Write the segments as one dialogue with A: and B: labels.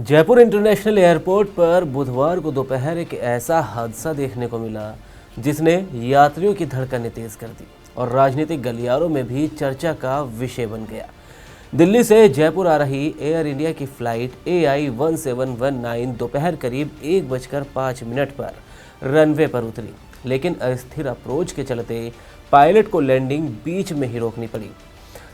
A: Jaipur international airport पर बुधवार को दोपहर एक ऐसा हादसा देखने को मिला जिसने यात्रियों की धड़कनें तेज कर दी और राजनीतिक गलियारों में भी चर्चा का विषय बन गया। दिल्ली से जयपुर आ रही एयर इंडिया की फ्लाइट AI-1719 दोपहर करीब 1:05 पर रनवे पर उतरी, लेकिन अस्थिर अप्रोच के चलते पायलट को लैंडिंग बीच में ही रोकनी पड़ी।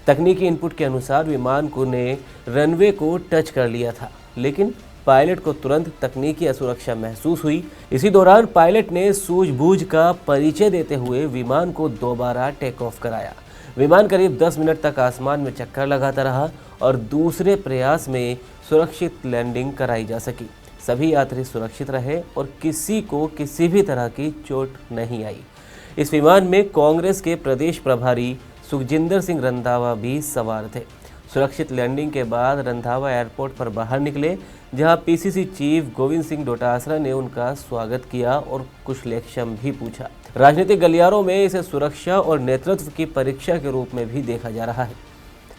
A: तकनीकी इनपुट के अनुसार विमान ने रनवे को टच कर लिया था, लेकिन पायलट को तुरंत तकनीकी असुरक्षा महसूस हुई। इसी दौरान पायलट ने सूझबूझ का परिचय देते हुए विमान को दोबारा टेक ऑफ कराया। विमान करीब 10 मिनट तक आसमान में चक्कर लगाता रहा और दूसरे प्रयास में सुरक्षित लैंडिंग कराई जा सकी। सभी यात्री सुरक्षित रहे और किसी को किसी भी तरह की चोट नहीं आई। इस विमान में कांग्रेस के प्रदेश प्रभारी सुखजिंदर सिंह रंधावा भी सवार थे। सुरक्षित लैंडिंग के बाद रंधावा एयरपोर्ट पर बाहर निकले, जहां PCC चीफ गोविंद सिंह डोटासरा ने उनका स्वागत किया और कुशलक्षेम भी पूछा। राजनीतिक गलियारों में इसे सुरक्षा और नेतृत्व की परीक्षा के रूप में भी देखा जा रहा है।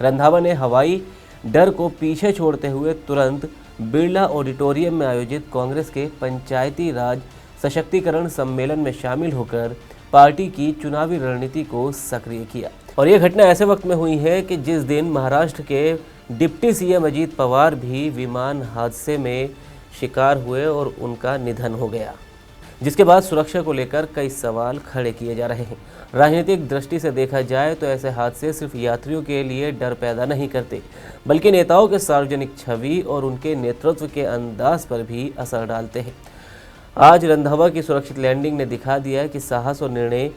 A: रंधावा ने हवाई डर को पीछे छोड़ते हुए तुरंत बिरला ऑडिटोरियम में आयोजित कांग्रेस के पंचायती राज सशक्तिकरण सम्मेलन में शामिल होकर पार्टी की चुनावी रणनीति को सक्रिय किया। और ये घटना ऐसे वक्त में हुई है कि जिस दिन महाराष्ट्र के डिप्टी CM अजीत पवार भी विमान हादसे में शिकार हुए और उनका निधन हो गया, जिसके बाद सुरक्षा को लेकर कई सवाल खड़े किए जा रहे हैं। राजनीतिक दृष्टि से देखा जाए तो ऐसे हादसे सिर्फ यात्रियों के लिए डर पैदा नहीं करते, बल्कि नेताओं के सार्वजनिक छवि और उनके नेतृत्व के अंदाज पर भी असर डालते हैं। आज रंधावा की सुरक्षित लैंडिंग ने दिखा दिया कि साहस और निर्णय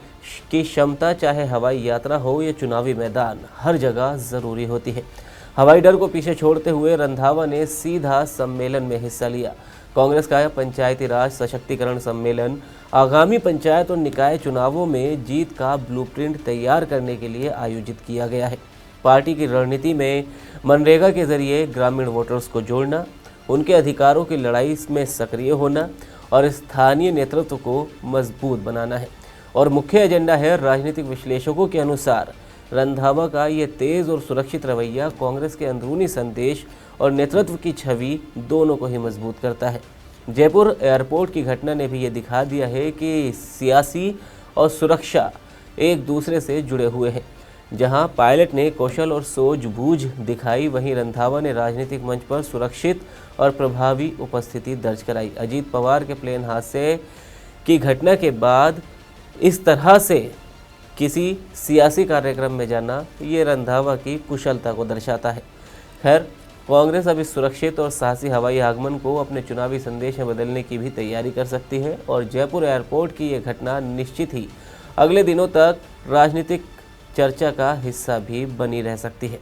A: की क्षमता, चाहे हवाई यात्रा हो या चुनावी मैदान, हर जगह ज़रूरी होती है। हवाई डर को पीछे छोड़ते हुए रंधावा ने सीधा सम्मेलन में हिस्सा लिया। कांग्रेस का पंचायती राज सशक्तिकरण सम्मेलन आगामी पंचायत और निकाय चुनावों में जीत का ब्लूप्रिंट तैयार करने के लिए आयोजित किया गया है। पार्टी की रणनीति में मनरेगा के जरिए ग्रामीण वोटर्स को जोड़ना, उनके अधिकारों की लड़ाई में सक्रिय होना और स्थानीय नेतृत्व को मजबूत बनाना है। और मुख्य एजेंडा है। राजनीतिक विश्लेषकों के अनुसार रंधावा का ये तेज और सुरक्षित रवैया कांग्रेस के अंदरूनी संदेश और नेतृत्व की छवि दोनों को ही मजबूत करता है। जयपुर एयरपोर्ट की घटना ने भी ये दिखा दिया है कि सियासी और सुरक्षा एक दूसरे से जुड़े हुए हैं। जहां पायलट ने कौशल और सूझबूझ दिखाई, वहीं रंधावा ने राजनीतिक मंच पर सुरक्षित और प्रभावी उपस्थिति दर्ज कराई। अजीत पवार के प्लेन हादसे की घटना के बाद इस तरह से किसी सियासी कार्यक्रम में जाना, ये रंधावा की कुशलता को दर्शाता है। खैर, कांग्रेस अब इस सुरक्षित और साहसी हवाई आगमन को अपने चुनावी संदेश में बदलने की भी तैयारी कर सकती है और जयपुर एयरपोर्ट की ये घटना निश्चित ही अगले दिनों तक राजनीतिक चर्चा का हिस्सा भी बनी रह सकती है।